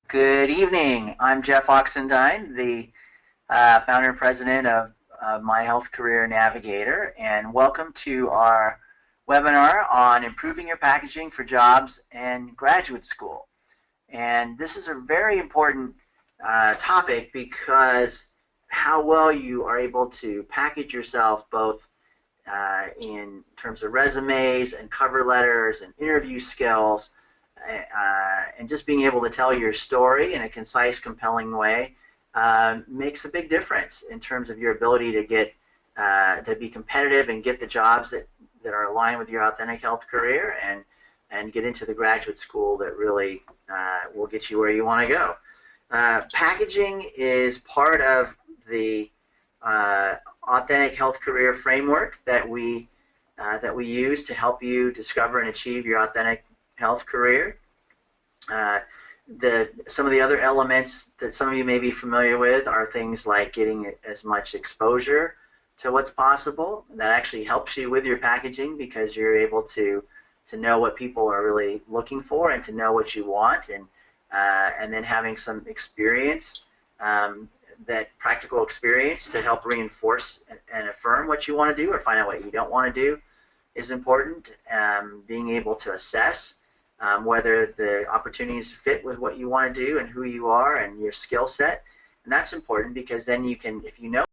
Good evening. I'm Jeff Oxendine, the founder and president of My Health Career Navigator, and welcome to our webinar on improving your packaging for jobs and graduate school. And this is a very important topic because how well you are able to package yourself both in terms of resumes and cover letters and interview skills, and just being able to tell your story in a concise, compelling way makes a big difference in terms of your ability to get to be competitive and get the jobs that are aligned with your authentic health career, and get into the graduate school that really will get you where you want to go. Packaging is part of the authentic health career framework that we use to help you discover and achieve your authentic health career. Some of the other elements that some of you may be familiar with are things like getting as much exposure to what's possible. That actually helps you with your packaging because you're able to know what people are really looking for and to know what you want, and then having some experience, that practical experience to help reinforce and affirm what you want to do or find out what you don't want to do is important. Being able to assess whether the opportunities fit with what you want to do and who you are and your skill set. And that's important because then you can, if you know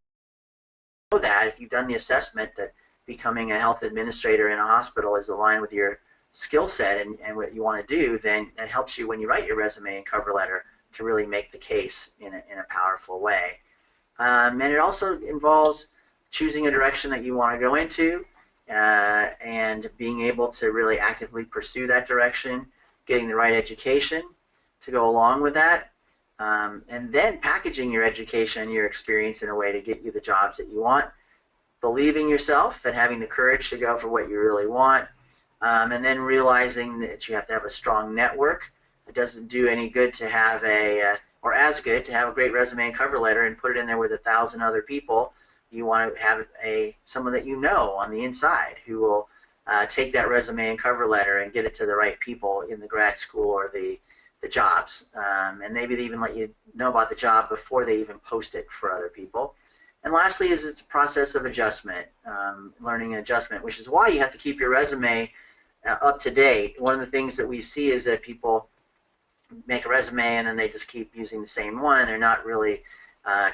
that, if you've done the assessment that becoming a health administrator in a hospital is aligned with your skill set and what you want to do, then it helps you when you write your resume and cover letter to really make the case in a powerful way. And it also involves choosing a direction that you want to go into, and being able to really actively pursue that direction, getting the right education to go along with that, and then packaging your education and your experience in a way to get you the jobs that you want, believing yourself and having the courage to go for what you really want, and then realizing that you have to have a strong network. It doesn't do any good to have or as good to have a great resume and cover letter and put it in there with 1,000 other people. You want to have someone that you know on the inside who will take that resume and cover letter and get it to the right people in the grad school or the jobs, and maybe they even let you know about the job before they even post it for other people. And lastly is it's a process of adjustment, learning and adjustment, which is why you have to keep your resume up to date. One of the things that we see is that people make a resume and then they just keep using the same one, and they're not really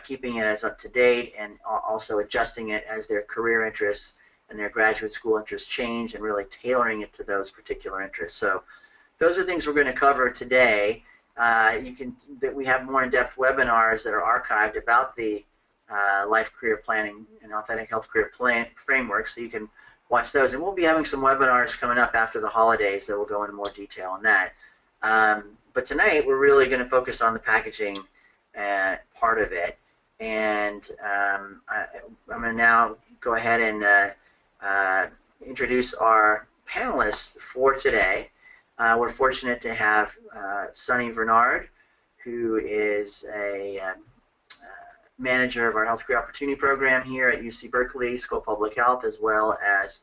keeping it as up to date and also adjusting it as their career interests and their graduate school interests change and really tailoring it to those particular interests. So those are things we're going to cover today. We have more in-depth webinars that are archived about the life career planning and authentic health career framework, so you can watch those. And we'll be having some webinars coming up after the holidays that will go into more detail on that. But tonight we're really going to focus on the packaging part of it, and I'm going to now go ahead and introduce our panelists for today. We're fortunate to have Sonny Vernard, who is a manager of our Health Career Opportunity Program here at UC Berkeley School of Public Health, as well as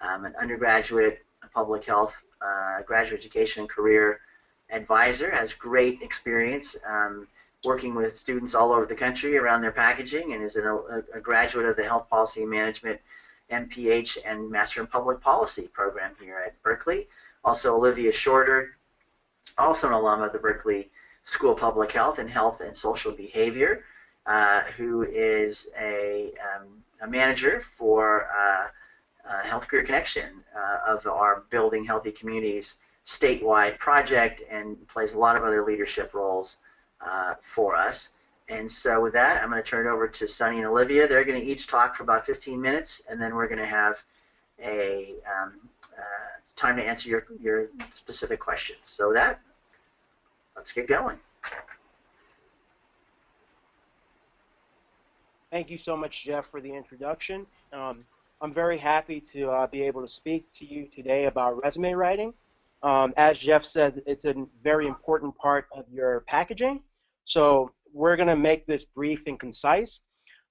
an undergraduate public health, graduate education and career advisor. Has great experience working with students all over the country around their packaging, and is a graduate of the Health Policy and Management MPH and Master in Public Policy program here at Berkeley. Also Alivia Shorter, also an alum of the Berkeley School of Public Health and Health and Social Behavior, who is a manager for Health Career Connection of our Building Healthy Communities statewide project, and plays a lot of other leadership roles for us. And so with that, I'm going to turn it over to Sonny and Alivia. They're going to each talk for about 15 minutes, and then we're going to have a time to answer your specific questions. So with that, let's get going. Thank you so much, Jeff, for the introduction. I'm very happy to be able to speak to you today about resume writing. As Jeff said, it's a very important part of your packaging. So we're going to make this brief and concise.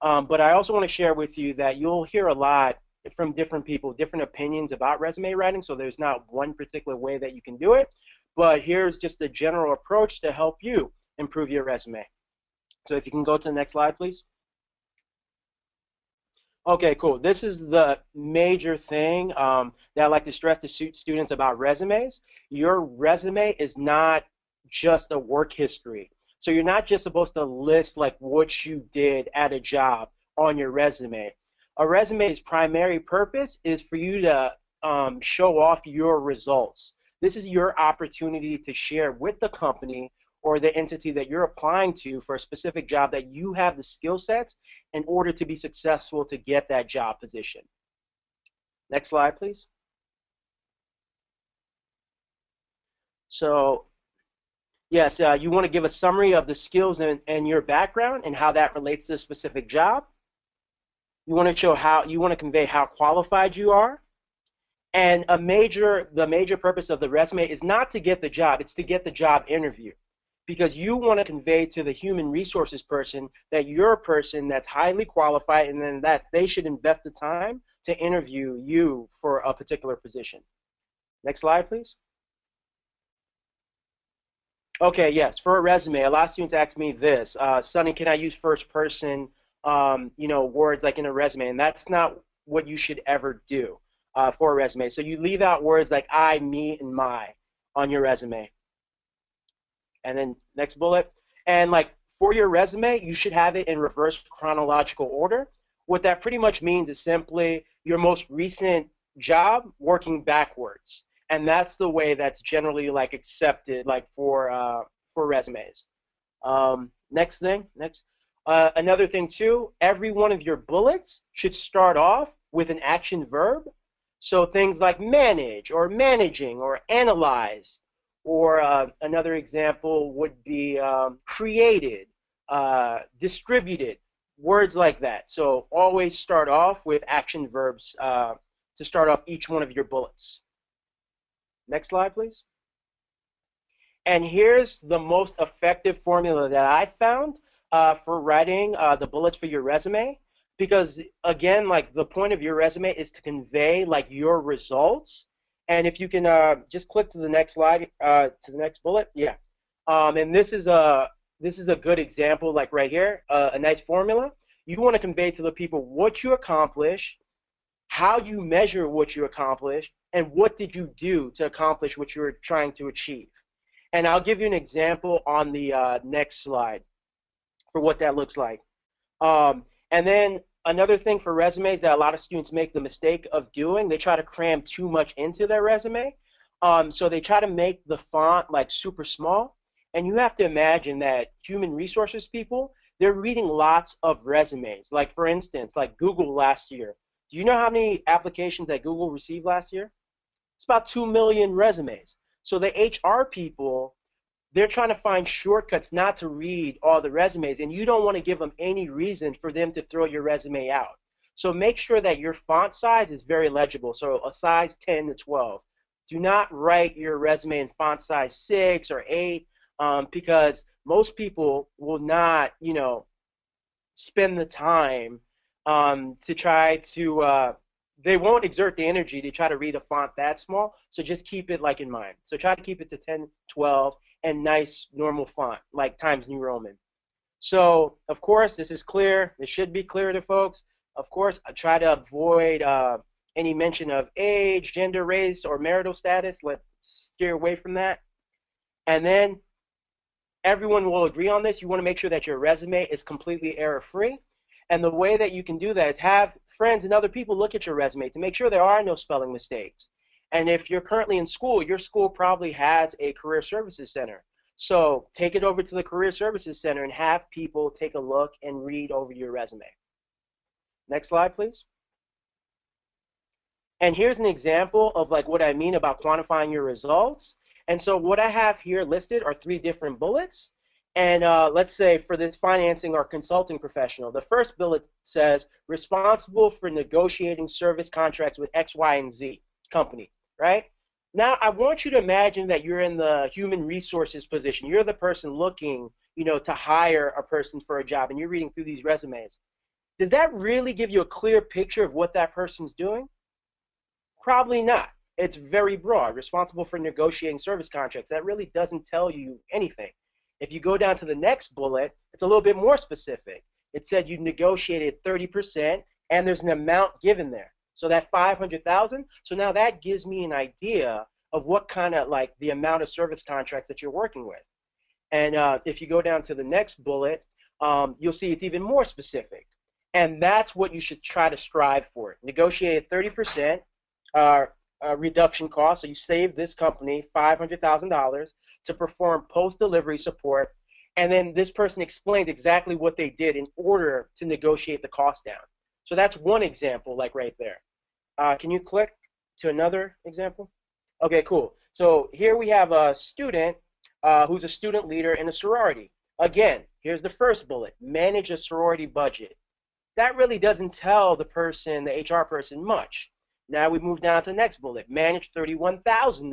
But I also want to share with you that you'll hear a lot from different people, different opinions about resume writing. So there's not one particular way that you can do it. But here's just a general approach to help you improve your resume. So if you can go to the next slide, please. Okay, cool. This is the major thing that I like to stress to students about resumes. Your resume is not just a work history. So you're not just supposed to list like what you did at a job on your resume. A resume's primary purpose is for you to show off your results. This is your opportunity to share with the company or the entity that you're applying to for a specific job that you have the skill sets in order to be successful to get that job position. Next slide, please. So, yes, you want to give a summary of the skills and your background and how that relates to a specific job. You want to show how, you want to convey how qualified you are. And the major purpose of the resume is not to get the job, it's to get the job interview. Because you want to convey to the human resources person that you're a person that's highly qualified and then that they should invest the time to interview you for a particular position. Next slide, please. Okay, yes, for a resume, a lot of students ask me this, Sonny, can I use first person, words like in a resume? And that's not what you should ever do for a resume. So you leave out words like I, me, and my on your resume. And then next bullet. And like for your resume, you should have it in reverse chronological order. What that pretty much means is simply your most recent job working backwards. And that's the way that's generally like accepted like for resumes. Next thing, another thing too, every one of your bullets should start off with an action verb. So things like manage or managing or analyze. Or another example would be created, distributed, words like that. So always start off with action verbs to start off each one of your bullets. Next slide, please. And here's the most effective formula that I found for writing the bullets for your resume. Because again, like the point of your resume is to convey like your results. And if you can just click to the next slide, to the next bullet, yeah. And this is a good example, like right here, a nice formula. You want to convey to the people what you accomplish, how you measure what you accomplish, and what did you do to accomplish what you were trying to achieve. And I'll give you an example on the next slide for what that looks like. And then another thing for resumes that a lot of students make the mistake of doing, they try to cram too much into their resume. So they try to make the font like super small. And you have to imagine that human resources people, they're reading lots of resumes. Like for instance, like Google last year. Do you know how many applications that Google received last year? It's about 2 million resumes. So the HR people, they're trying to find shortcuts not to read all the resumes, and you don't want to give them any reason for them to throw your resume out. So make sure that your font size is very legible, so a size 10 to 12. Do not write your resume in font size 6 or 8 because most people will not, spend the time to try to, they won't exert the energy to try to read a font that small, so just keep it like in mind. So try to keep it to 10, 12, and nice normal font, like Times New Roman. So, of course, this is clear. This should be clear to folks. Of course, I try to avoid any mention of age, gender, race, or marital status. Let's steer away from that. And then everyone will agree on this. You want to make sure that your resume is completely error-free. And the way that you can do that is have friends and other people look at your resume to make sure there are no spelling mistakes. And if you're currently in school, your school probably has a career services center. So take it over to the career services center and have people take a look and read over your resume. Next slide, please. And here's an example of like what I mean about quantifying your results. And so what I have here listed are 3 different bullets. And let's say for this financing or consulting professional, the first bullet says responsible for negotiating service contracts with X, Y, and Z company, right? Now I want you to imagine that you're in the human resources position. You're the person looking, to hire a person for a job, and you're reading through these resumes. Does that really give you a clear picture of what that person's doing? Probably not. It's very broad, responsible for negotiating service contracts. That really doesn't tell you anything. If you go down to the next bullet, it's a little bit more specific. It said you negotiated 30% and there's an amount given there. So that 500,000, so now that gives me an idea of what kind of like the amount of service contracts that you're working with. And if you go down to the next bullet, you'll see it's even more specific. And that's what you should try to strive for. Negotiate 30% reduction cost, so you save this company $500,000 to perform post-delivery support, and then this person explains exactly what they did in order to negotiate the cost down. So that's one example, like right there. Can you click to another example? Okay, cool. So here we have a student who's a student leader in a sorority. Again, here's the first bullet, manage a sorority budget. That really doesn't tell the person, the HR person, much. Now we move down to the next bullet, manage $31,000.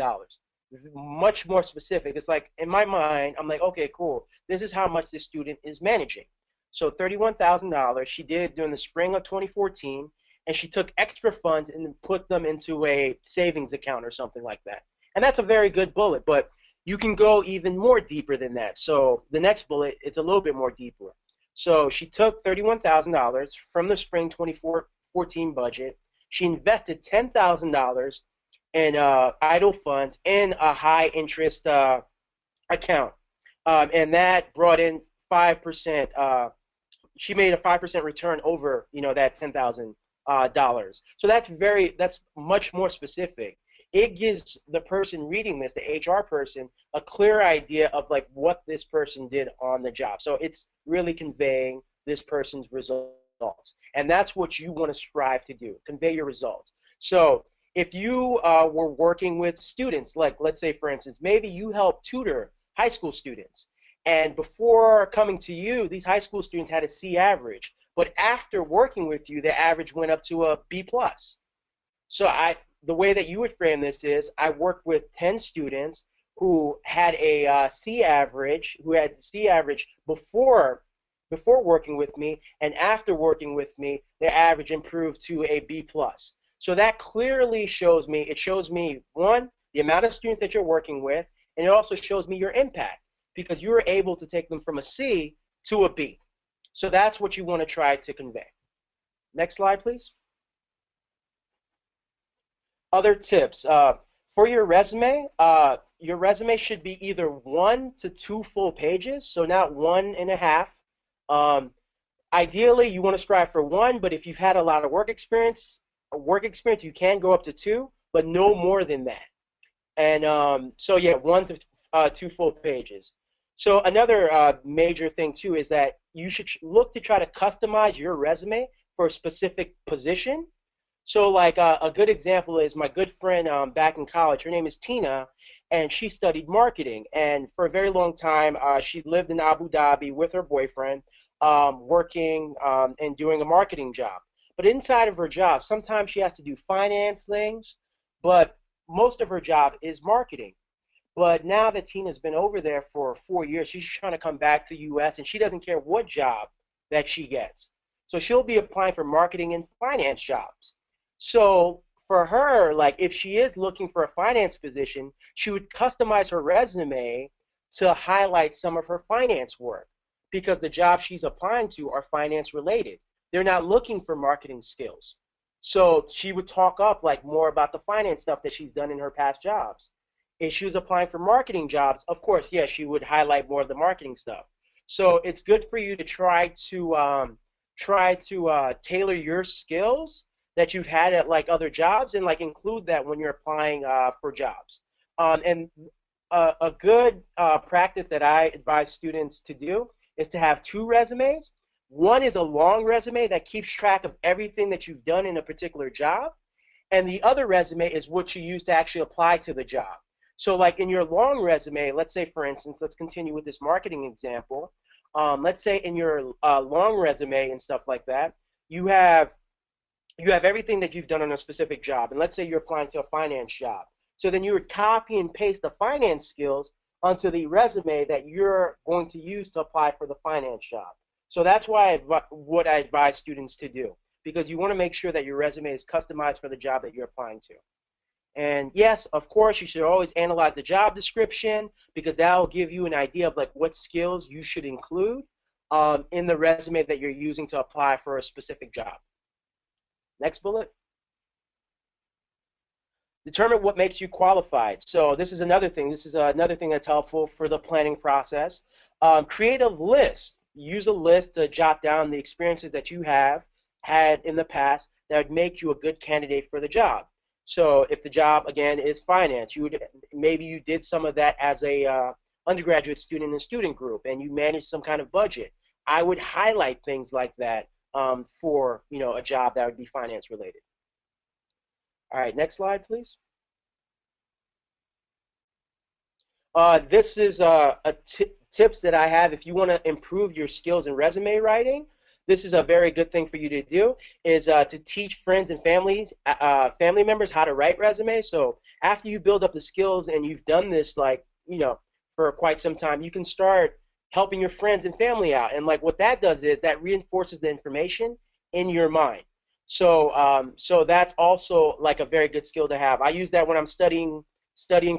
Much more specific. It's like, in my mind, I'm like, okay, cool. This is how much this student is managing. So $31,000 she did during the spring of 2014, and she took extra funds and put them into a savings account or something like that. And that's a very good bullet, but you can go even more deeper than that. So the next bullet, it's a little bit more deeper. So she took $31,000 from the spring 2014 budget. She invested $10,000 in idle funds in a high interest account, and that brought in 5%. She made a 5% return over, that $10,000. So that's much more specific. It gives the person reading this, the HR person, a clear idea of like what this person did on the job. So it's really conveying this person's results, and that's what you want to strive to do: convey your results. So if you were working with students, like let's say for instance, maybe you help tutor high school students, and before coming to you, these high school students had a C average, but after working with you, the average went up to a B plus. So the way that you would frame this is, I worked with 10 students who had a C average, before working with me, and after working with me, their average improved to a B plus. So that clearly shows me, one, the amount of students that you're working with, and it also shows me your impact, because you were able to take them from a C to a B. So that's what you want to try to convey. Next slide, please. Other tips. For your resume should be either 1 to 2 full pages, so not 1.5. Ideally, you want to strive for 1, but if you've had a lot of work experience, you can go up to 2, but no more than that. And so yeah, 1 to 2 full pages. So another major thing too is that you should look to try to customize your resume for a specific position. So like a good example is my good friend back in college. Her name is Tina, and she studied marketing. And for a very long time, she lived in Abu Dhabi with her boyfriend, working and doing a marketing job. But inside of her job, sometimes she has to do finance things, but most of her job is marketing. But now that Tina's been over there for 4 years, she's trying to come back to the U.S., and she doesn't care what job that she gets. So she'll be applying for marketing and finance jobs. So for her, like if she is looking for a finance position, she would customize her resume to highlight some of her finance work, because the jobs she's applying to are finance related. They're not looking for marketing skills. So she would talk up like more about the finance stuff that she's done in her past jobs. If she was applying for marketing jobs, of course, yeah, she would highlight more of the marketing stuff. So it's good for you to try to tailor your skills that you've had at like other jobs, and like include that when you're applying for jobs. And a good practice that I advise students to do is to have 2 resumes. One is a long resume that keeps track of everything that you've done in a particular job, and the other resume is what you use to actually apply to the job. So like in your long resume, let's say for instance, let's continue with this marketing example. Let's say in your long resume and stuff like that, you have everything that you've done on a specific job, and let's say you're applying to a finance job. So then you would copy and paste the finance skills onto the resume that you're going to use to apply for the finance job. So that's what I advise students to do, because you want to make sure that your resume is customized for the job that you're applying to. And yes, of course, you should always analyze the job description because that'll give you an idea of like what skills you should include in the resume that you're using to apply for a specific job. Next bullet. Determine what makes you qualified. So this is another thing. This is another thing that's helpful for the planning process. Create a list. Use a list to jot down the experiences that you have had in the past that would make you a good candidate for the job. So if the job, again, is finance, maybe you did some of that as a undergraduate student in a student group, and you managed some kind of budget. I would highlight things like that for a job that would be finance related. All right, next slide, please. This is tips that I have if you want to improve your skills in resume writing. This is a very good thing for you to do, is to teach friends and family members how to write resumes. So after you build up the skills and you've done this for quite some time, you can start helping your friends and family out. And like what that does is that reinforces the information in your mind. So that's also like a very good skill to have. I use that when I'm studying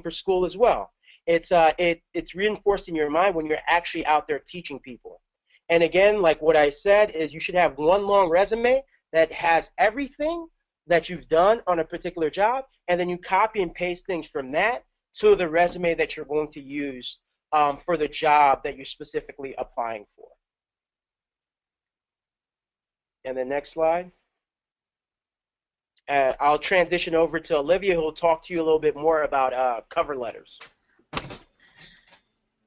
for school as well. It's reinforced in your mind when you're actually out there teaching people. And again, like what I said, is you should have one long resume that has everything that you've done on a particular job, and then you copy and paste things from that to the resume that you're going to use for the job that you're specifically applying for. And the next slide. I'll transition over to Olivia, who will talk to you a little bit more about cover letters.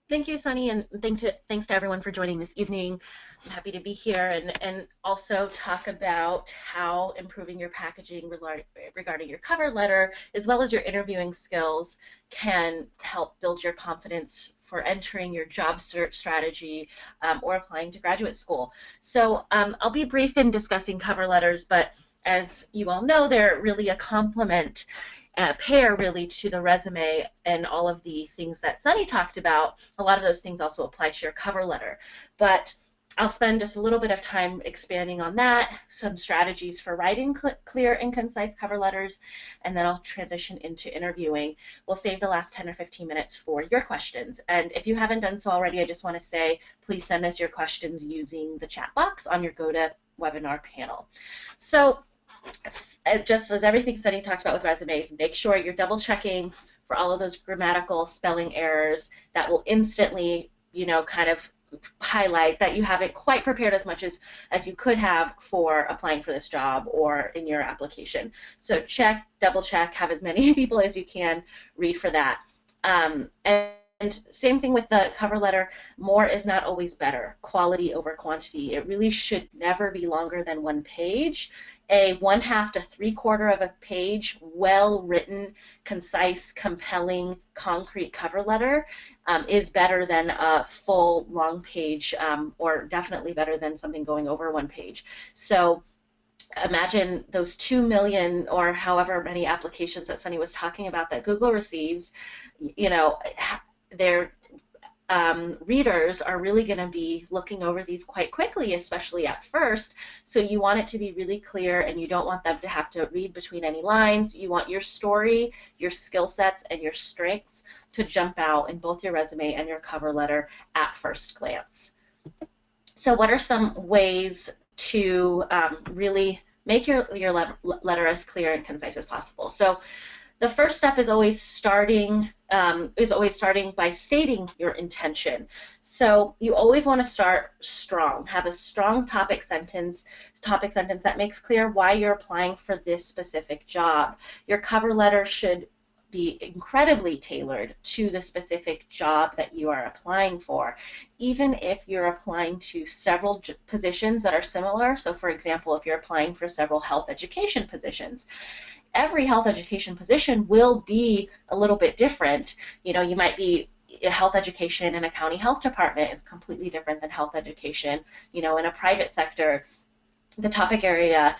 Thank you, Sonny, and thanks to everyone for joining this evening. I'm happy to be here and also talk about how improving your packaging regarding your cover letter, as well as your interviewing skills, can help build your confidence for entering your job search strategy or applying to graduate school. So I'll be brief in discussing cover letters, but as you all know, they're really a complement pair really to the resume, and all of the things that Sonny talked about. A lot of those things also apply to your cover letter, but I'll spend just a little bit of time expanding on that, some strategies for writing clear and concise cover letters, and then I'll transition into interviewing. We'll save the last 10 or 15 minutes for your questions, and if you haven't done so already, I just want to say please send us your questions using the chat box on your GoToWebinar panel. So just as everything Sonny talked about with resumes, make sure you're double checking for all of those grammatical spelling errors that will instantly, kind of highlight that you haven't quite prepared as much as you could have for applying for this job or in your application. So check, double check, have as many people as you can read for that. And same thing with the cover letter, more is not always better, quality over quantity. It really should never be longer than one page. A 1/2 to 3/4 of a page, well-written, concise, compelling, concrete cover letter is better than a full, long page, or definitely better than something going over one page. So imagine those 2 million or however many applications that Sonny was talking about that Google receives, their readers are really going to be looking over these quite quickly, especially at first. So you want it to be really clear, and you don't want them to have to read between any lines. You want your story, your skill sets, and your strengths to jump out in both your resume and your cover letter at first glance. So what are some ways to really make your letter as clear and concise as possible? So the first step is always starting by stating your intention. So you always want to start strong. Have a strong topic sentence that makes clear why you're applying for this specific job. Your cover letter should be incredibly tailored to the specific job that you are applying for, even if you're applying to several positions that are similar. So for example, if you're applying for several health education positions, every health education position will be a little bit different. You might be health education in a county health department is completely different than health education, in a private sector, the topic area,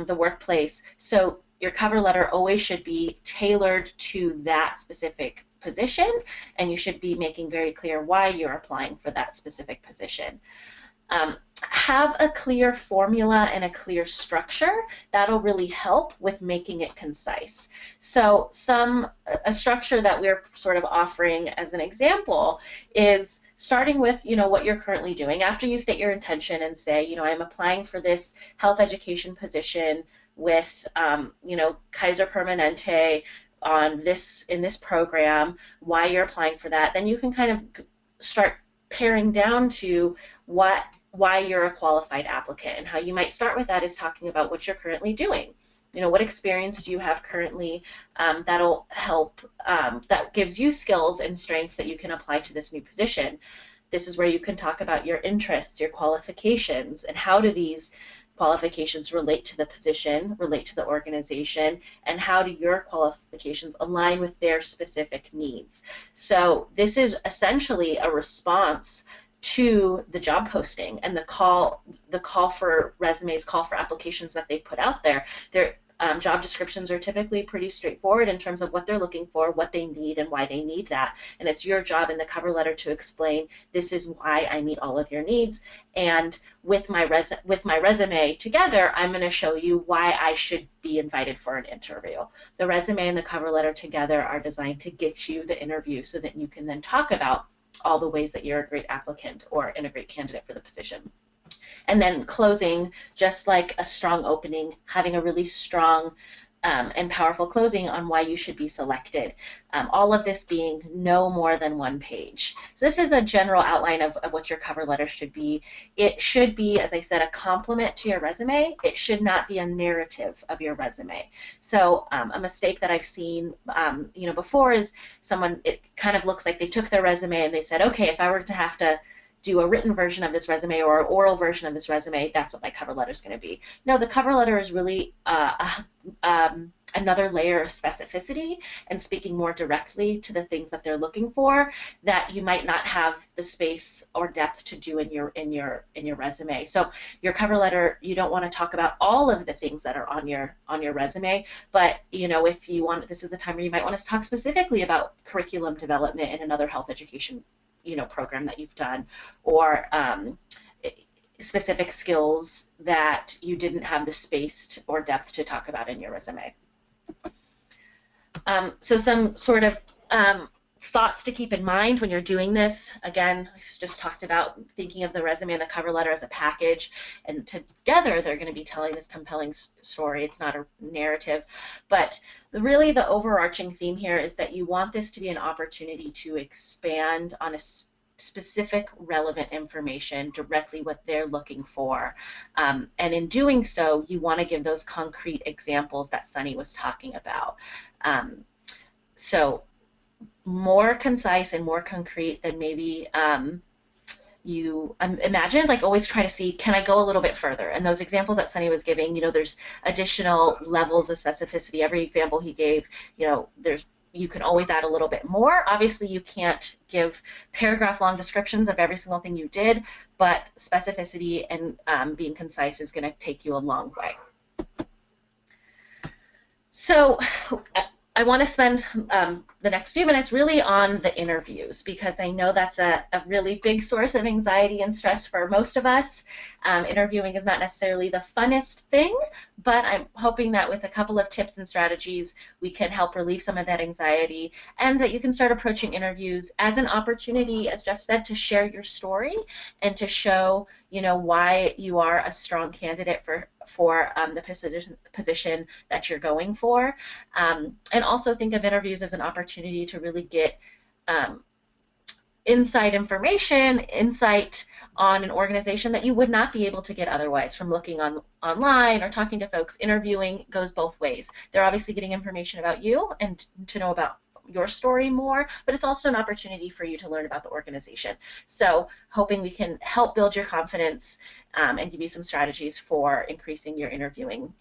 the workplace. So your cover letter always should be tailored to that specific position, and you should be making very clear why you're applying for that specific position. Have a clear formula and a clear structure. That'll really help with making it concise. So a structure that we're sort of offering as an example is starting with, what you're currently doing. After you state your intention and say, I'm applying for this health education position with, Kaiser Permanente in this program, why you're applying for that, then you can kind of start paring down to why you're a qualified applicant. And how you might start with that is talking about what you're currently doing. What experience do you have currently that'll help, that gives you skills and strengths that you can apply to this new position. This is where you can talk about your interests, your qualifications, and how do these qualifications relate to the position, relate to the organization, and how do your qualifications align with their specific needs. So this is essentially a response to the job posting and the call for resumes, call for applications that they put out there. Their job descriptions are typically pretty straightforward in terms of what they're looking for, what they need, and why they need that. And it's your job in the cover letter to explain, this is why I meet all of your needs. And with my resume together, I'm going to show you why I should be invited for an interview. The resume and the cover letter together are designed to get you the interview so that you can then talk about all the ways that you're a great applicant or a great candidate for the position. And then closing, just like a strong opening, having a really strong and powerful closing on why you should be selected. All of this being no more than one page. So this is a general outline of what your cover letter should be. It should be, as I said, a complement to your resume. It should not be a narrative of your resume. So a mistake that I've seen before is it kind of looks like they took their resume and they said, okay, if I were to have to do a written version of this resume or an oral version of this resume, that's what my cover letter is going to be. No, the cover letter is really another layer of specificity and speaking more directly to the things that they're looking for that you might not have the space or depth to do in your resume. So your cover letter, you don't want to talk about all of the things that are on your resume, but if you want, this is the time where you might want to talk specifically about curriculum development in another health education program that you've done, or specific skills that you didn't have the space or depth to talk about in your resume. So some sort of thoughts to keep in mind when you're doing this. Again, I just talked about thinking of the resume and the cover letter as a package, and together they're going to be telling this compelling story. It's not a narrative, but really the overarching theme here is that you want this to be an opportunity to expand on a specific relevant information, directly what they're looking for. And in doing so, you want to give those concrete examples that Sonny was talking about. So more concise and more concrete than maybe you imagined, like always try to see, can I go a little bit further? And those examples that Sonny was giving, there's additional levels of specificity. Every example he gave, you can always add a little bit more. Obviously, you can't give paragraph-long descriptions of every single thing you did, but specificity and being concise is going to take you a long way. So I want to spend the next few minutes really on the interviews, because I know that's a really big source of anxiety and stress for most of us. Interviewing is not necessarily the funnest thing, but I'm hoping that with a couple of tips and strategies, we can help relieve some of that anxiety, and that you can start approaching interviews as an opportunity, as Jeff said, to share your story and to show, why you are a strong candidate for the position that you're going for, and also think of interviews as an opportunity to really get inside information, insight on an organization that you would not be able to get otherwise from looking online or talking to folks. Interviewing goes both ways. They're obviously getting information about you and to know about your story more, but it's also an opportunity for you to learn about the organization. So hoping we can help build your confidence and give you some strategies for increasing your interviewing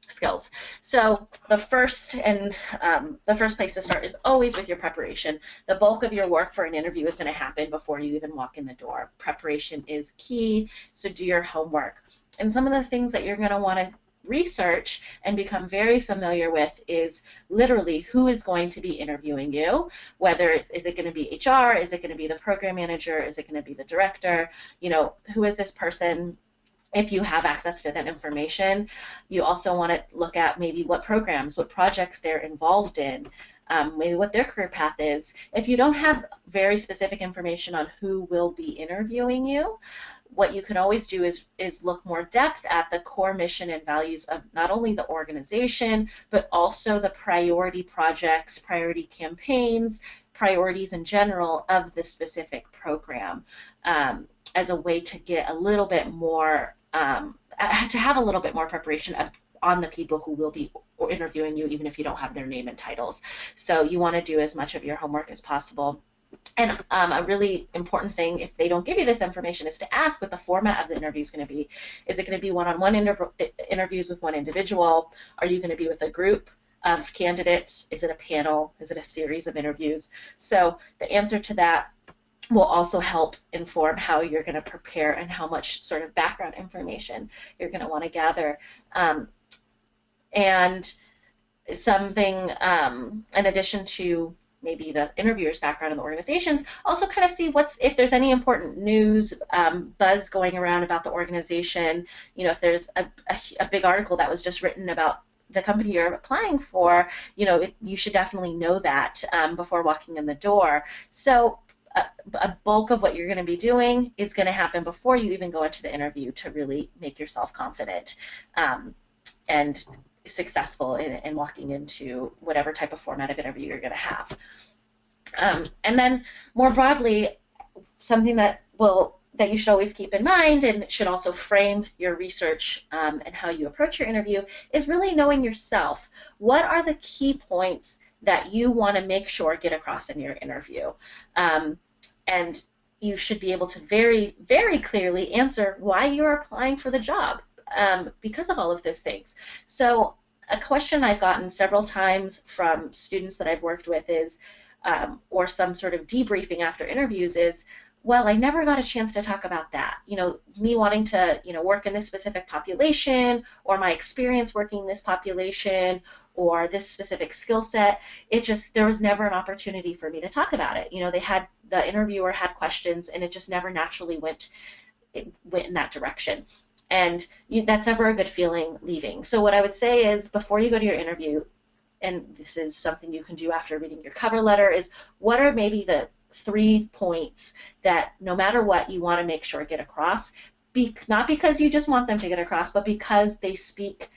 skills. So the first place to start is always with your preparation. The bulk of your work for an interview is going to happen before you even walk in the door. Preparation is key, so do your homework. And some of the things that you're going to want to research and become very familiar with is literally who is going to be interviewing you, whether is it going to be HR, is it going to be the program manager, is it going to be the director, who is this person. If you have access to that information, you also want to look at maybe what programs, what projects they're involved in, maybe what their career path is. If you don't have very specific information on who will be interviewing you, what you can always do is look more depth at the core mission and values of not only the organization, but also the priority projects, priority campaigns, priorities in general of the specific program, as a way to get a little bit more, to have a little bit more preparation on the people who will be interviewing you, even if you don't have their name and titles. So you want to do as much of your homework as possible. And a really important thing, if they don't give you this information, is to ask what the format of the interview is going to be. Is it going to be one-on-one interviews with one individual? Are you going to be with a group of candidates? Is it a panel? Is it a series of interviews? So the answer to that will also help inform how you're going to prepare and how much sort of background information you're going to want to gather. And something, in addition to maybe the interviewer's background in the organizations, also kind of see if there's any important news, buzz going around about the organization. If there's a big article that was just written about the company you're applying for, you should definitely know that before walking in the door. So a bulk of what you're going to be doing is going to happen before you even go into the interview to really make yourself confident and successful in walking into whatever type of format of interview you're going to have. And then more broadly, something that you should always keep in mind and should also frame your research and how you approach your interview is really knowing yourself. What are the key points that you want to make sure get across in your interview? And you should be able to very, very clearly answer why you're applying for the job because of all of those things. So a question I've gotten several times from students that I've worked with is, or some sort of debriefing after interviews is, well, I never got a chance to talk about that. Me wanting to, work in this specific population, or my experience working in this population, or this specific skill set, there was never an opportunity for me to talk about it. The interviewer had questions, and it just never naturally went in that direction. And that's never a good feeling leaving. So what I would say is, before you go to your interview, and this is something you can do after reading your cover letter, is what are maybe the 3 points that no matter what you want to make sure get across, not because you just want them to get across, but because they speak,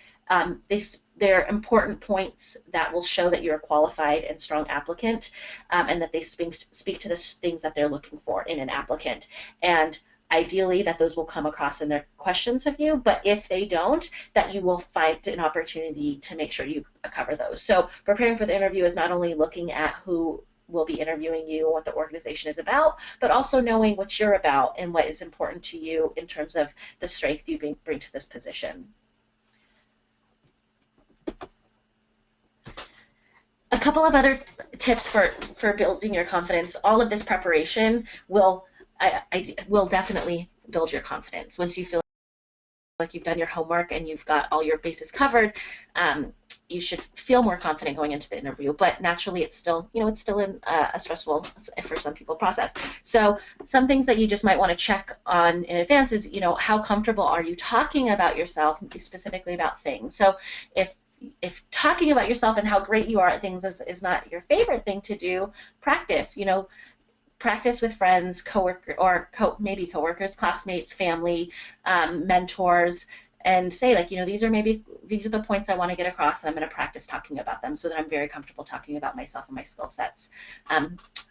they're important points that will show that you're a qualified and strong applicant, and that they speak to the things that they're looking for in an applicant. And ideally that those will come across in their questions of you, but if they don't, that you will find an opportunity to make sure you cover those. So preparing for the interview is not only looking at who will be interviewing you and what the organization is about, but also knowing what you're about and what is important to you in terms of the strength you bring to this position. A couple of other tips for building your confidence. All of this preparation will definitely build your confidence. Once you feel like you've done your homework and you've got all your bases covered, you should feel more confident going into the interview. But naturally, it's still in a stressful, for some people, process. So some things that you just might want to check on in advance is, how comfortable are you talking about yourself, specifically about things. So if talking about yourself and how great you are at things is not your favorite thing to do, practice. Practice with friends, maybe coworkers, classmates, family, mentors, and say, these are the points I want to get across, and I'm going to practice talking about them so that I'm very comfortable talking about myself and my skill sets.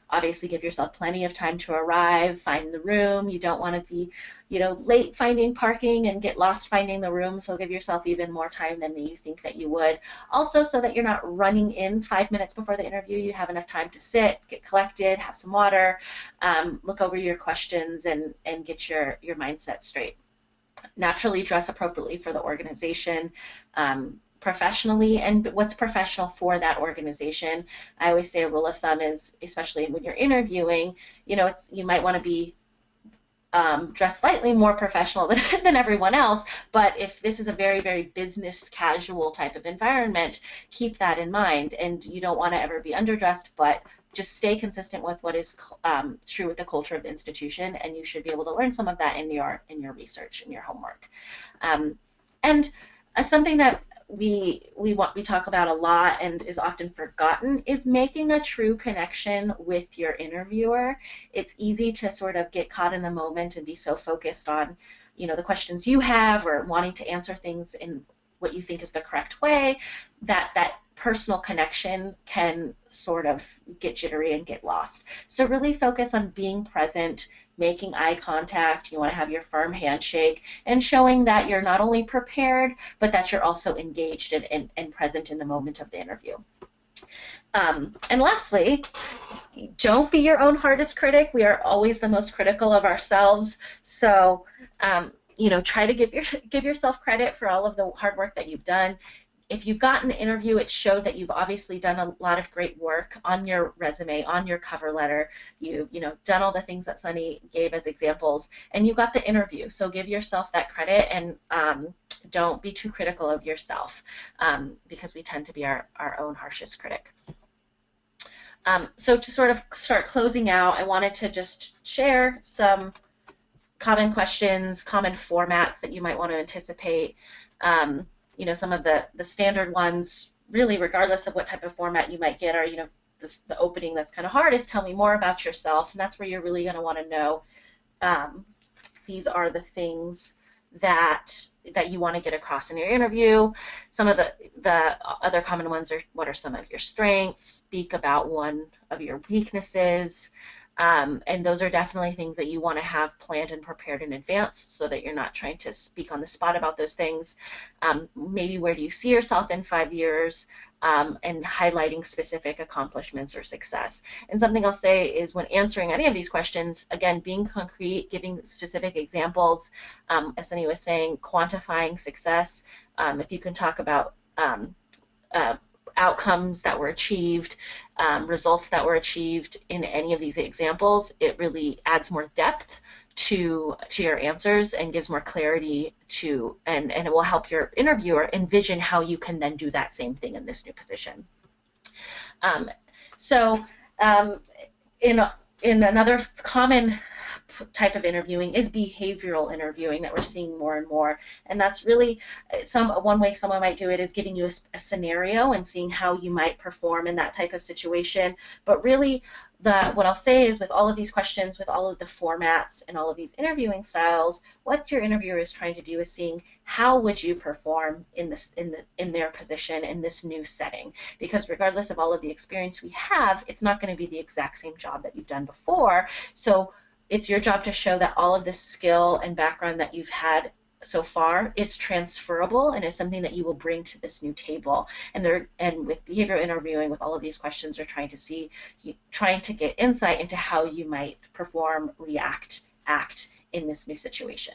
Obviously, give yourself plenty of time to arrive, find the room. You don't want to be, late finding parking and get lost finding the room, so give yourself even more time than you think that you would. Also, so that you're not running in 5 minutes before the interview, you have enough time to sit, get collected, have some water, look over your questions, and get your mindset straight. Naturally, dress appropriately for the organization, professionally, and what's professional for that organization. I always say a rule of thumb is, especially when you're interviewing, you might want to be dress slightly more professional than everyone else, but if this is a very, very business casual type of environment, keep that in mind. And you don't want to ever be underdressed, but just stay consistent with what is true with the culture of the institution, and you should be able to learn some of that in your research and your homework. And something that we talk about a lot and is often forgotten is making a true connection with your interviewer. It's easy to sort of get caught in the moment and be so focused on, the questions you have or wanting to answer things in what you think is the correct way, that personal connection can sort of get jittery and get lost. So really focus on being present, making eye contact. You want to have your firm handshake and showing that you're not only prepared, but that you're also engaged and present in the moment of the interview. And lastly, don't be your own hardest critic. We are always the most critical of ourselves. So, try to give yourself credit for all of the hard work that you've done. If you've gotten an interview, it showed that you've obviously done a lot of great work on your resume, on your cover letter. You've done all the things that Sonny gave as examples, and you got the interview. So give yourself that credit, and don't be too critical of yourself, because we tend to be our own harshest critic. So to sort of start closing out, I wanted to just share some common questions, common formats that you might want to anticipate. Some of the standard ones, really regardless of what type of format you might get, are, the opening that's kind of hard is tell me more about yourself, and that's where you're really going to want to know these are the things that you want to get across in your interview. Some of the other common ones are, what are some of your strengths? Speak about one of your weaknesses. And those are definitely things that you want to have planned and prepared in advance so that you're not trying to speak on the spot about those things. Maybe where do you see yourself in 5 years, and highlighting specific accomplishments or success. And something I'll say is when answering any of these questions, again, being concrete, giving specific examples, as Sonny was saying, quantifying success. If you can talk about outcomes that were achieved, results that were achieved in any of these examples, it really adds more depth to your answers and gives more clarity to, and it will help your interviewer envision how you can then do that same thing in this new position. In another common type of interviewing is behavioral interviewing that we're seeing more and more, and that's really one way someone might do it is giving you a scenario and seeing how you might perform in that type of situation. But really, what I'll say is, with all of these questions, with all of the formats and all of these interviewing styles, what your interviewer is trying to do is seeing how would you perform in their position in this new setting, because regardless of all of the experience we have, it's not going to be the exact same job that you've done before. So it's your job to show that all of this skill and background that you've had so far is transferable and is something that you will bring to this new table. And with behavioral interviewing, with all of these questions, they're trying to get insight into how you might perform, react, act in this new situation.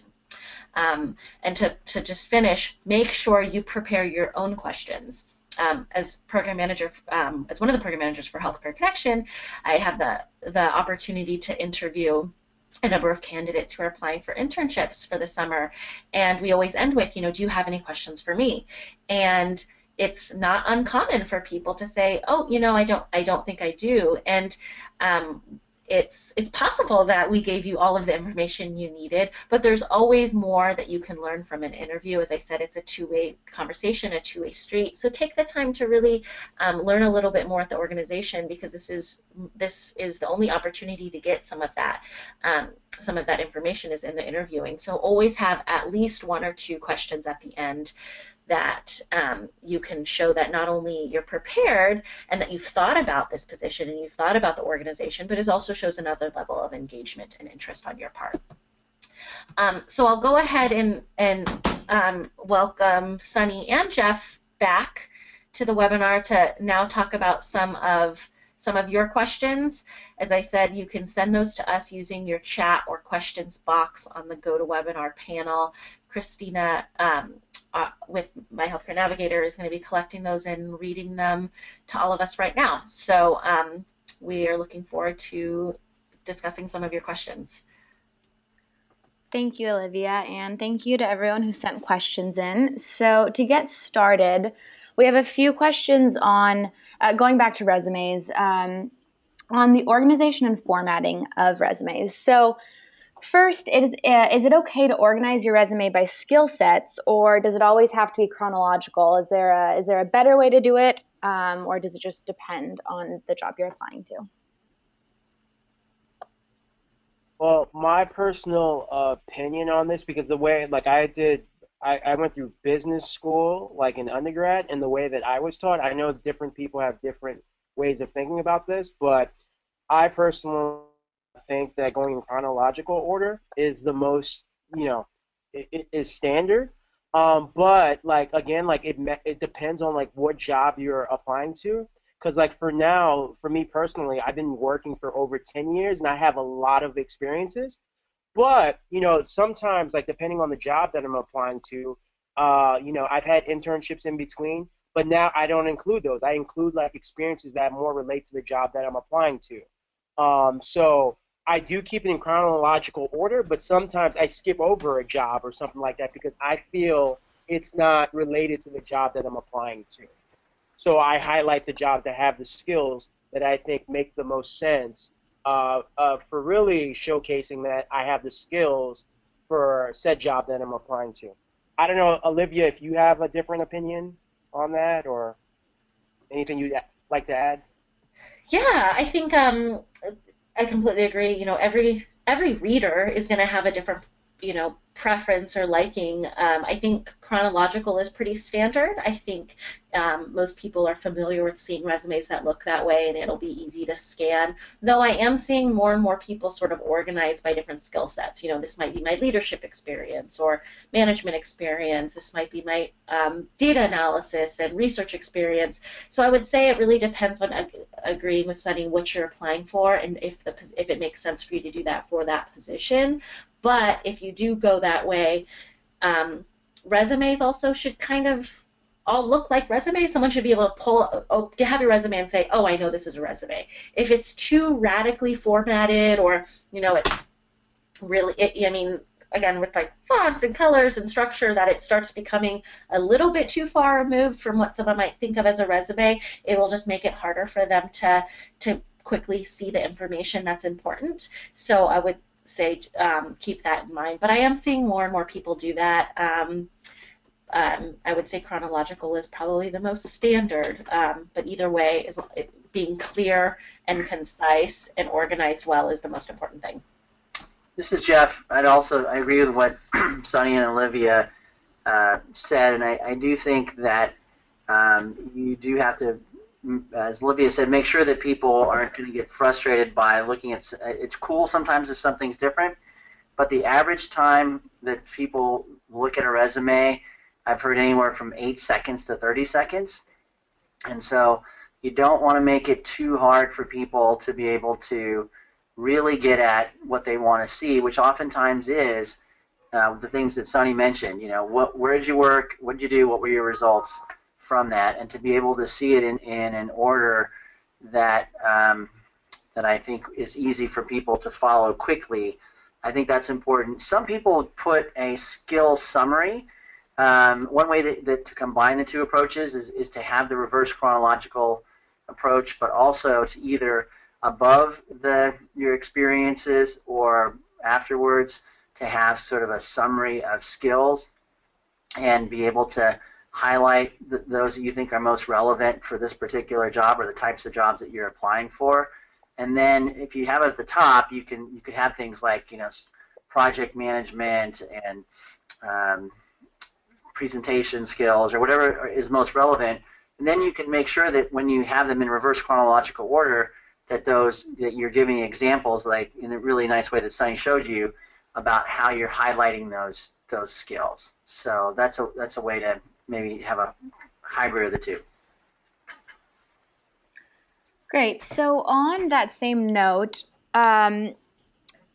And to just finish, make sure you prepare your own questions. As program manager, as one of the program managers for Healthcare Connection, I have the opportunity to interview a number of candidates who are applying for internships for the summer, and we always end with, do you have any questions for me? And it's not uncommon for people to say, oh, I don't think I do. And it's possible that we gave you all of the information you needed, but there's always more that you can learn from an interview. As I said, it's a two-way conversation, a two-way street. So take the time to really learn a little bit more at the organization, because this is the only opportunity to get some of that information is in the interviewing. So always have at least one or two questions at the end that you can show that not only you're prepared and that you've thought about this position and you've thought about the organization, but it also shows another level of engagement and interest on your part. So I'll go ahead and welcome Sonny and Jeff back to the webinar to now talk about some of your questions. As I said, you can send those to us using your chat or questions box on the GoToWebinar panel. Christina, with my Healthcare Navigator, is going to be collecting those and reading them to all of us right now. So we are looking forward to discussing some of your questions. Thank you, Olivia, and thank you to everyone who sent questions in. So to get started, we have a few questions on going back to resumes, on the organization and formatting of resumes. So first, is it okay to organize your resume by skill sets, or does it always have to be chronological? Is there a better way to do it, or does it just depend on the job you're applying to? Well, my personal opinion on this, because the way, like I went through business school, like in undergrad, and the way that I was taught, I know different people have different ways of thinking about this, but I personally think that going in chronological order is the most, it is standard. But like again, like it depends on like what job you're applying to. Because like for now, for me personally, I've been working for over 10 years and I have a lot of experiences. But sometimes like depending on the job that I'm applying to, I've had internships in between, but now I don't include those. I include like experiences that more relate to the job that I'm applying to. So I do keep it in chronological order, but sometimes I skip over a job or something like that because I feel it's not related to the job that I'm applying to. So I highlight the jobs that have the skills that I think make the most sense for really showcasing that I have the skills for said job that I'm applying to. I don't know, Olivia, if you have a different opinion on that or anything you'd like to add. Yeah, I think I completely agree. Every reader is going to have a different, preference or liking. I think chronological is pretty standard. I think most people are familiar with seeing resumes that look that way, and it'll be easy to scan. Though I am seeing more and more people sort of organized by different skill sets. This might be my leadership experience or management experience. This might be my data analysis and research experience. So I would say it really depends on agreeing with Sunny what you're applying for and if it makes sense for you to do that for that position. But if you do go that way, resumes also should kind of all look like resumes. Someone should be able to have your resume and say, oh, I know this is a resume. If it's too radically formatted or, it's really, I mean, again, with like fonts and colors and structure, that it starts becoming a little bit too far removed from what someone might think of as a resume, it will just make it harder for them to quickly see the information that's important. So I would say keep that in mind. But I am seeing more and more people do that. I would say chronological is probably the most standard, but either way, being clear and concise and organized well is the most important thing. This is Jeff. I agree with what Sonny and Olivia said, and I do think that you do have to, as Olivia said, make sure that people aren't going to get frustrated by looking at. It's cool sometimes if something's different, but the average time that people look at a resume, I've heard anywhere from 8 seconds to 30 seconds, and so you don't want to make it too hard for people to be able to really get at what they want to see, which oftentimes is the things that Sonny mentioned. Where did you work? What did you do? What were your results from that? And to be able to see it in an order that that I think is easy for people to follow quickly, I think that's important. Some people put a skill summary. One way to combine the two approaches is to have the reverse chronological approach, but also to either above your experiences or afterwards to have sort of a summary of skills and be able to highlight those that you think are most relevant for this particular job or the types of jobs that you're applying for. And then if you have it at the top, you could have things like project management and presentation skills or whatever is most relevant. And then you can make sure that when you have them in reverse chronological order, that you're giving examples, like in a really nice way that Sunny showed you, about how you're highlighting those skills. So that's a way to maybe have a hybrid of the two. Great. So on that same note,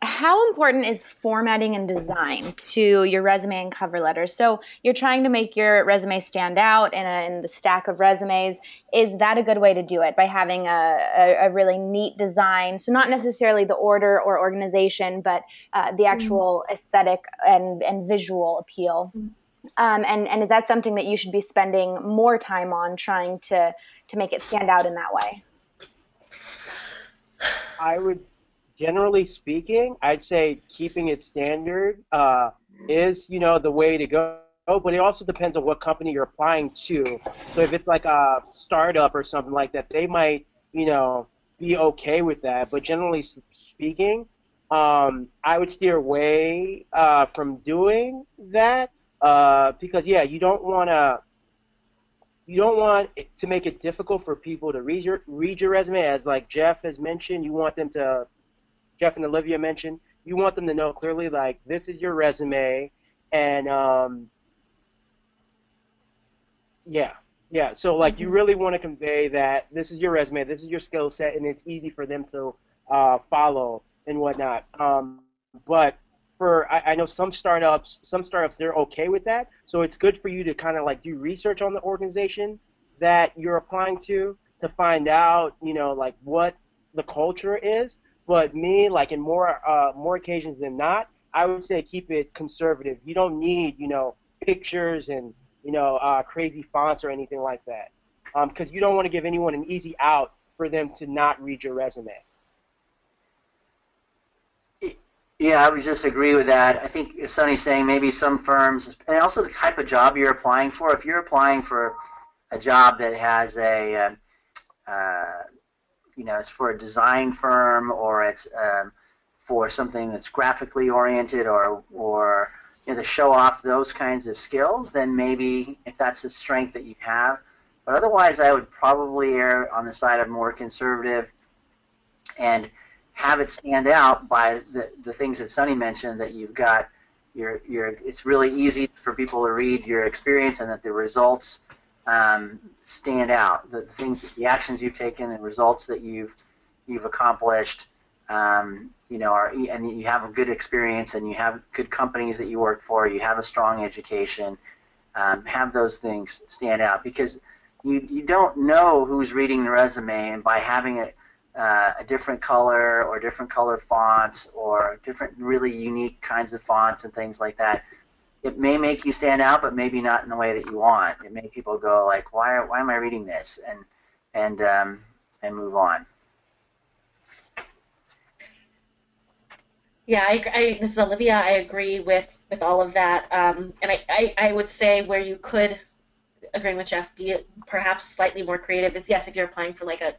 how important is formatting and design to your resume and cover letter? So you're trying to make your resume stand out in the stack of resumes. Is that a good way to do it, by having a really neat design? So not necessarily the order or organization, but the actual aesthetic and visual appeal. And is that something that you should be spending more time on, trying to make it stand out in that way? I would, generally speaking, I'd say keeping it standard is, the way to go. But it also depends on what company you're applying to. So if it's like a startup or something like that, they might, be okay with that. But generally speaking, I would steer away from doing that because, yeah, you don't want it to make it difficult for people to read your resume. As like Jeff has mentioned, Jeff and Olivia mentioned, you want them to know clearly, like, this is your resume, and yeah, yeah. So like you really want to convey that this is your resume, this is your skill set, and it's easy for them to follow and whatnot. But I know some startups they're okay with that. So it's good for you to kind of like do research on the organization that you're applying to find out, like what the culture is. But me, like in more occasions than not, I would say keep it conservative. You don't need, pictures and crazy fonts or anything like that, because you don't want to give anyone an easy out for them to not read your resume. Yeah, I would just agree with that. I think as Sonny's saying, maybe some firms, and also the type of job you're applying for. If you're applying for a job that has uh, it's for a design firm, or it's for something that's graphically oriented, or to show off those kinds of skills, then maybe if that's a strength that you have. But otherwise, I would probably err on the side of more conservative and have it stand out by the things that Sonny mentioned, that you've got it's really easy for people to read your experience, and that the results stand out. The actions you've taken, the results that you've accomplished, and you have a good experience, and you have good companies that you work for, you have a strong education, have those things stand out, because you don't know who's reading the resume, and by having a different color, or different color fonts, or different really unique kinds of fonts and things like that, it may make you stand out, but maybe not in the way that you want. It may people go like, why am I reading this, and move on. Yeah, this is Olivia. I agree with all of that. And I would say where you could, agreeing with Jeff, be perhaps slightly more creative is, yes, if you're applying for like a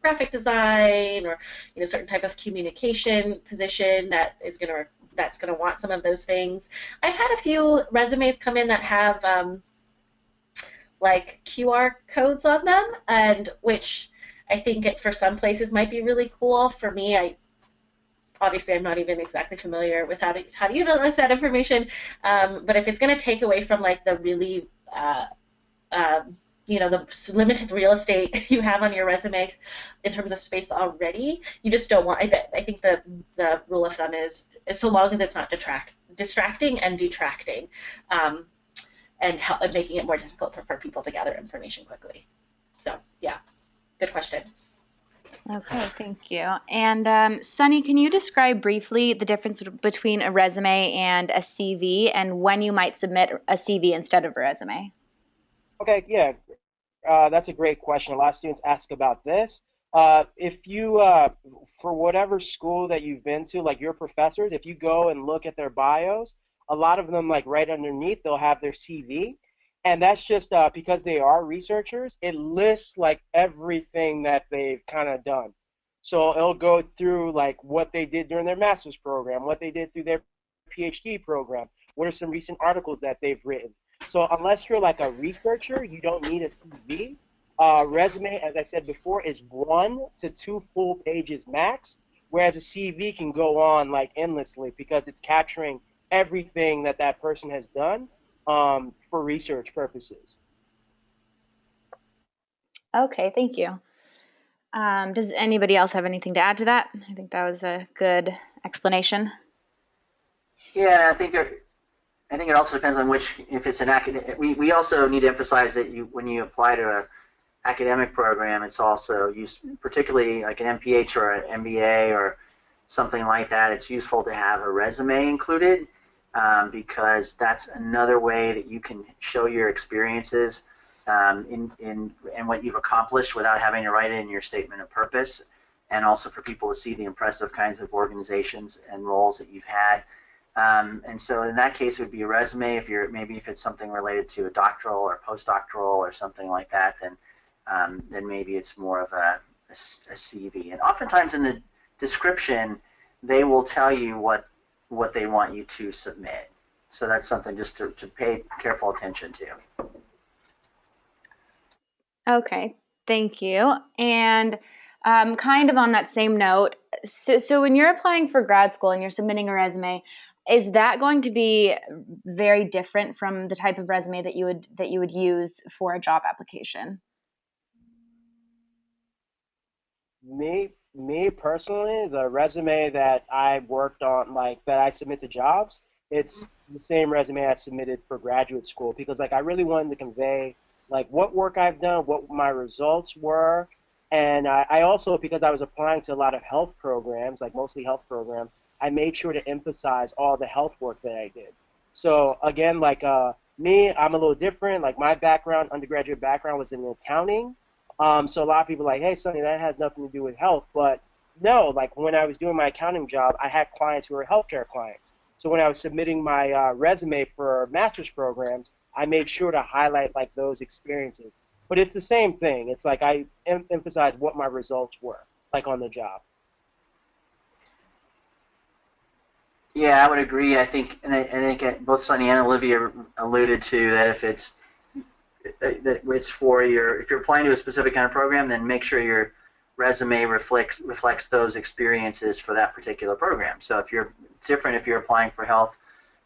graphic design, or certain type of communication position that's gonna want some of those things. I've had a few resumes come in that have like QR codes on them, and which I think for some places might be really cool. For me, obviously I'm not even exactly familiar with how to utilize that information, but if it's going to take away from like the really the limited real estate you have on your resume in terms of space already, you just don't want. I think the rule of thumb is so long as it's not distracting and detracting, and making it more difficult for people to gather information quickly. So yeah, good question. Okay, thank you. And Sonny, can you describe briefly the difference between a resume and a CV, and when you might submit a CV instead of a resume? Okay, yeah, that's a great question. A lot of students ask about this. If you, for whatever school that you've been to, like your professors, if you go and look at their bios, a lot of them, like right underneath, they'll have their CV. And that's just because they are researchers. It lists like everything that they've kind of done. So it'll go through like what they did during their master's program, what they did through their PhD program, what are some recent articles that they've written. So unless you're like a researcher, you don't need a CV. Resume, as I said before, is 1 to 2 full pages max, whereas a CV can go on like endlessly because it's capturing everything that that person has done for research purposes. Okay, thank you. Does anybody else have anything to add to that? I think that was a good explanation? Yeah, I think it also depends on if it's an academic. We also need to emphasize that when you apply to a academic program, it's also used, particularly like an MPH or an MBA or something like that. It's useful to have a resume included, because that's another way that you can show your experiences in what you've accomplished without having to write it in your statement of purpose, and also for people to see the impressive kinds of organizations and roles that you've had. And so in that case, it would be a resume. If it's something related to a doctoral or postdoctoral or something like that, then maybe it's more of a CV. And oftentimes in the description, they will tell you what they want you to submit. So that's something just to pay careful attention to. Okay, thank you. And kind of on that same note, so when you're applying for grad school and you're submitting a resume, is that going to be very different from the type of resume that you would use for a job application? Me personally, the resume that I worked on, like that I submit to jobs, it's the same resume I submitted for graduate school because like I really wanted to convey like what work I've done, what my results were, and I also because I was applying to a lot of health programs, like mostly health programs, I made sure to emphasize all the health work that I did. So again, like me, I'm a little different. Like my background, undergraduate background was in accounting. So a lot of people are like, hey, Sonny, that has nothing to do with health. But no, like when I was doing my accounting job, I had clients who were healthcare clients. So when I was submitting my resume for master's programs, I made sure to highlight like those experiences. But it's the same thing. It's like I emphasize what my results were, like on the job. Yeah, I would agree. I think both Sonny and Olivia alluded to that if you're applying to a specific kind of program, then make sure your resume reflects those experiences for that particular program. So if you're applying for health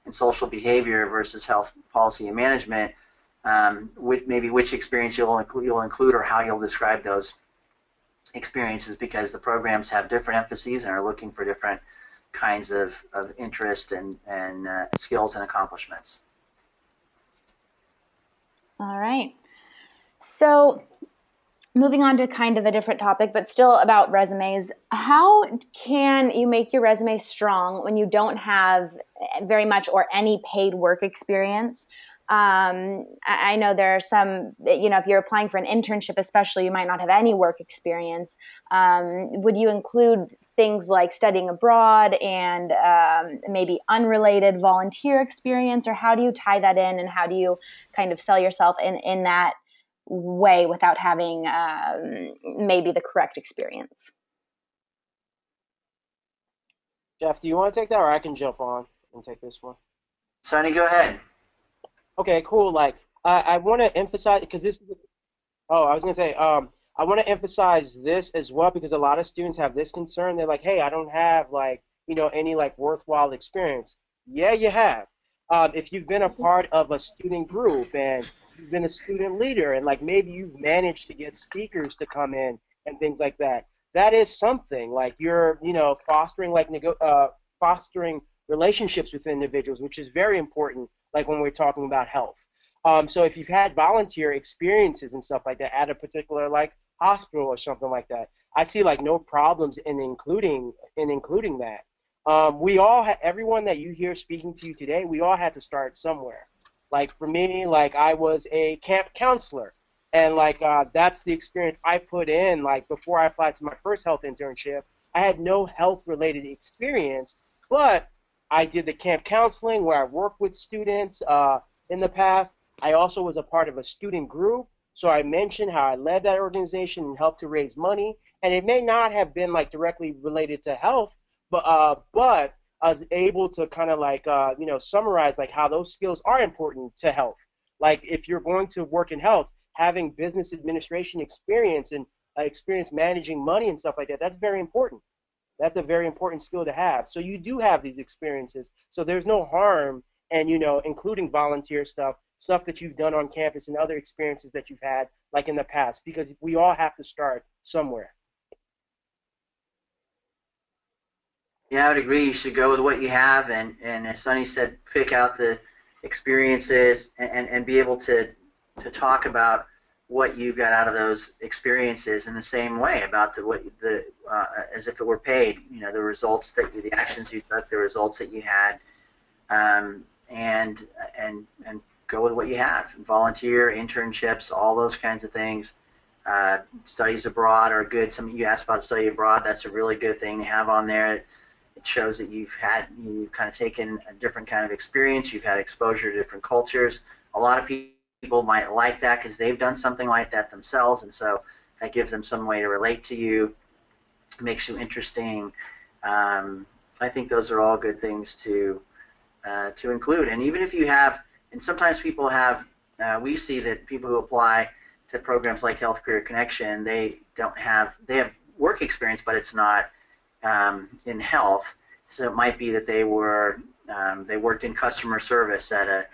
and social behavior versus health policy and management, maybe which experience you'll include or how you'll describe those experiences, because the programs have different emphases and are looking for different kinds of interest and skills and accomplishments. All right. So moving on to kind of a different topic, but still about resumes, how can you make your resume strong when you don't have very much or any paid work experience? I know there are some, if you're applying for an internship especially, you might not have any work experience. Would you include things like studying abroad and maybe unrelated volunteer experience, or how do you tie that in, and how do you kind of sell yourself in that way without having maybe the correct experience? Jeff, do you want to take that, or I can jump on and take this one? Sonny, go ahead. Okay, cool. Like I want to emphasize because this is oh, I was gonna say, I want to emphasize this as well because a lot of students have this concern. They're like, hey, I don't have like, any like worthwhile experience. Yeah, you have. If you've been a part of a student group and you've been a student leader and like maybe you've managed to get speakers to come in and things like that, that is something. Like you're, fostering like fostering relationships with individuals, which is very important. Like when we're talking about health. So if you've had volunteer experiences and stuff like that at a particular like hospital or something like that, I see like no problems in including that. Everyone that you hear speaking to you today, we all had to start somewhere. Like for me, like I was a camp counselor, and like that's the experience I put in. Like before I applied to my first health internship, I had no health related experience, but I did the camp counseling where I worked with students in the past. I also was a part of a student group, so I mentioned how I led that organization and helped to raise money. And it may not have been like directly related to health, but I was able to kind of like summarize like how those skills are important to health. Like if you're going to work in health, having business administration experience and experience managing money and stuff like that, that's very important. That's a very important skill to have. So you do have these experiences. So there's no harm and including volunteer stuff that you've done on campus and other experiences that you've had like in the past because we all have to start somewhere. Yeah, I would agree. You should go with what you have, and as Sonny said, pick out the experiences and be able to talk about what you got out of those experiences in the same way about the as if it were paid. You know, the results the actions you took, the results that you had, and go with what you have. Volunteer, internships, all those kinds of things. Studies abroad are good. Some of you asked about study abroad. That's a really good thing to have on there. It shows that you've kind of taken a different kind of experience. You've had exposure to different cultures. A lot of people might like that because they've done something like that themselves, and so that gives them some way to relate to you, makes you interesting. I think those are all good things to include. And even if you have, and sometimes people have, we see that people who apply to programs like Health Career Connection, they have work experience, but it's not in health. So it might be that they worked in customer service at a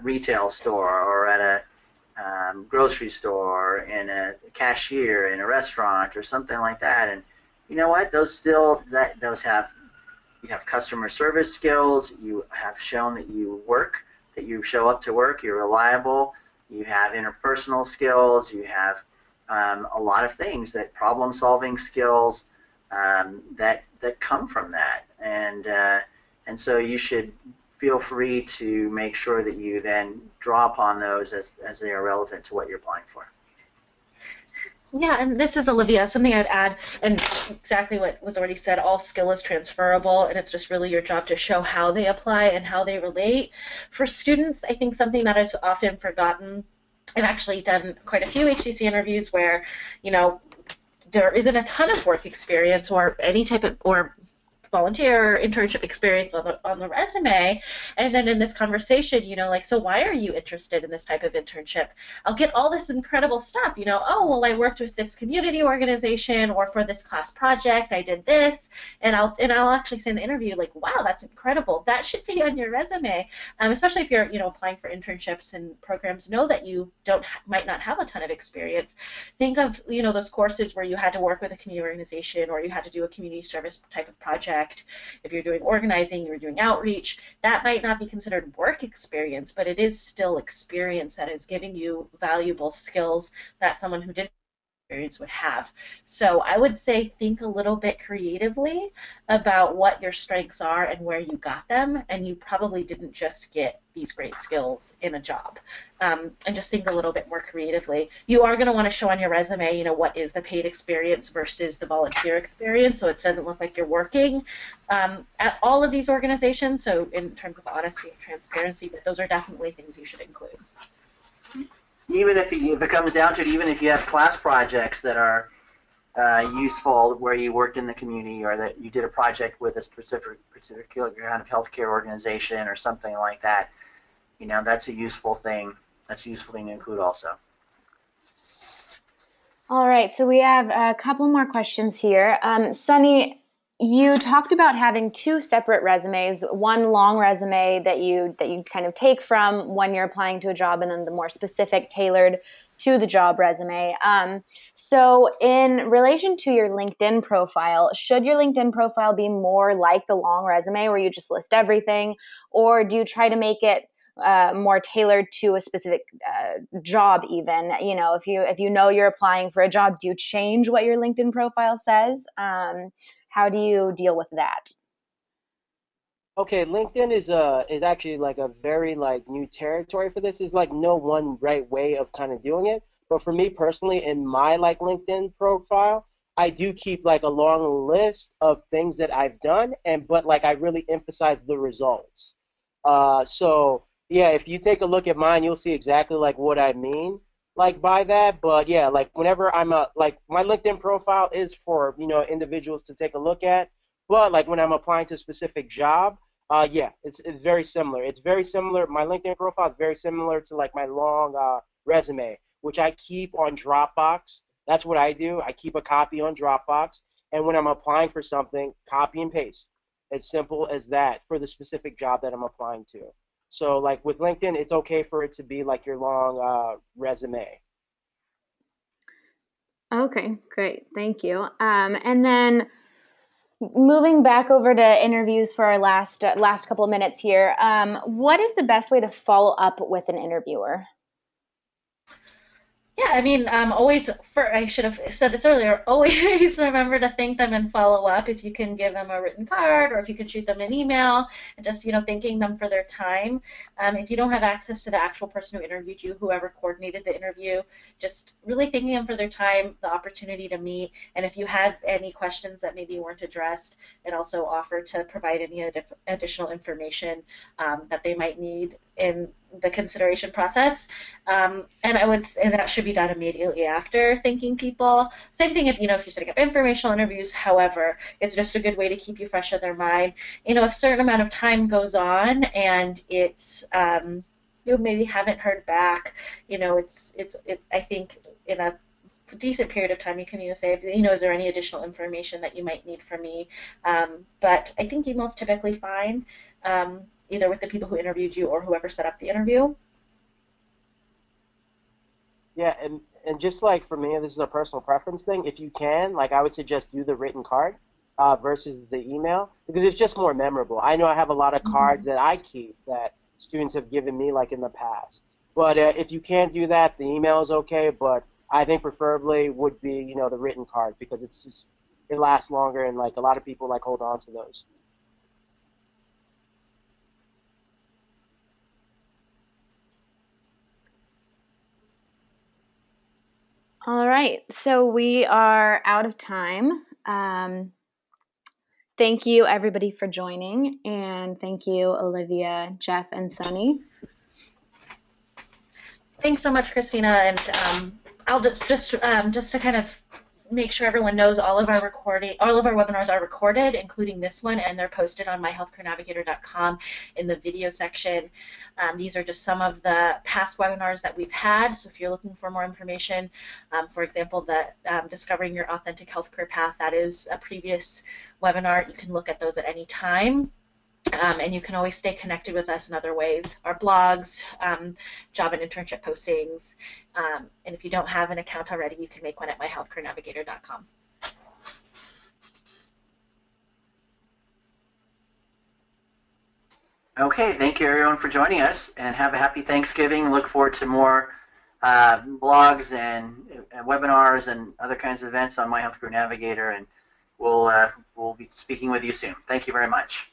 retail store or at a grocery store, in a cashier in a restaurant or something like that. And you know what? You have customer service skills. You have shown that you show up to work. You're reliable. You have interpersonal skills. You have a lot of things, that problem-solving skills that come from that, and so you should feel free to make sure that you then draw upon those as they are relevant to what you're applying for. Yeah, and this is Olivia. Something I'd add, and exactly what was already said, all skill is transferable, and it's just really your job to show how they apply and how they relate. For students, I think something that is often forgotten, I've actually done quite a few HCC interviews where, there isn't a ton of work experience or any type of, or volunteer or internship experience on the resume, and then in this conversation, so why are you interested in this type of internship? I'll get all this incredible stuff, oh, well, I worked with this community organization, or for this class project, I did this, and I'll actually say in the interview, like, wow, that's incredible. That should be on your resume, especially if you're, applying for internships and programs. Know that you might not have a ton of experience. Think of, those courses where you had to work with a community organization, or you had to do a community service type of project. If you're doing organizing, you're doing outreach, that might not be considered work experience, but it is still experience that is giving you valuable skills that someone who didn't experience would have. So I would say think a little bit creatively about what your strengths are and where you got them, and you probably didn't just get these great skills in a job. And just think a little bit more creatively. You are going to want to show on your resume, what is the paid experience versus the volunteer experience, so it doesn't look like you're working at all of these organizations, so in terms of honesty and transparency, but those are definitely things you should include. Even if it comes down to it, even if you have class projects that are useful, where you worked in the community, or that you did a project with a specific kind of healthcare organization or something like that, that's a useful thing. That's a useful thing to include also. All right, so we have a couple more questions here. Sonny, you talked about having two separate resumes, one long resume that you kind of take from when you're applying to a job, and then the more specific, tailored to the job resume. So in relation to your LinkedIn profile, should your LinkedIn profile be more like the long resume where you just list everything, or do you try to make it more tailored to a specific job even? If you know you're applying for a job, do you change what your LinkedIn profile says? How do you deal with that? Okay, LinkedIn is actually like a very new territory for this. There's no one right way of kind of doing it. But for me personally, in my LinkedIn profile, I do keep a long list of things that I've done, but I really emphasize the results. So yeah, if you take a look at mine, you'll see exactly what I mean by that. But yeah, whenever I'm my LinkedIn profile is for individuals to take a look at. But when I'm applying to a specific job, yeah, it's very similar. It's very similar. My LinkedIn profile is very similar to my long resume, which I keep on Dropbox. That's what I do. I keep a copy on Dropbox, and when I'm applying for something, copy and paste. As simple as that for the specific job that I'm applying to. So with LinkedIn, it's okay for it to be your long resume. Okay, great. Thank you. And then Moving back over to interviews for our last couple of minutes here, what is the best way to follow up with an interviewer? Yeah, I mean, always, I should have said this earlier, always remember to thank them and follow up if you can give them a written card or if you can shoot them an email and just, thanking them for their time. If you don't have access to the actual person who interviewed you, whoever coordinated the interview, just really thanking them for their time, the opportunity to meet, and if you had any questions that maybe weren't addressed, and also offer to provide any additional information that they might need in the consideration process. And I would say that should be done immediately after thanking people. Same thing if if you're setting up informational interviews. However, it's just a good way to keep you fresh in their mind. If a certain amount of time goes on and it's you maybe haven't heard back, I think in a decent period of time you can say, is there any additional information that you might need from me? But I think email's typically fine, either with the people who interviewed you or whoever set up the interview. Yeah, and just like for me, this is a personal preference thing. If you can, like I would suggest do the written card versus the email because it's just more memorable. I know I have a lot of cards that I keep that students have given me like in the past. But if you can't do that, the email is okay. But I think preferably would be the written card because it lasts longer and like a lot of people like hold on to those. All right, so we are out of time. Thank you, everybody, for joining, and thank you, Alivia, Jeff, and Sonny. Thanks so much, Christina. And I'll just to kind of make sure everyone knows all of our webinars are recorded, including this one, and they're posted on myhealthcarenavigator.com in the video section. These are just some of the past webinars that we've had. So if you're looking for more information, for example, that Discovering Your Authentic Healthcare Path, that is a previous webinar. You can look at those at any time. And you can always stay connected with us in other ways, our blogs, job and internship postings. And if you don't have an account already, you can make one at myhealthcarenavigator.com. Okay, thank you everyone for joining us, and have a happy Thanksgiving. Look forward to more blogs and webinars and other kinds of events on My Healthcare Navigator, and we'll be speaking with you soon. Thank you very much.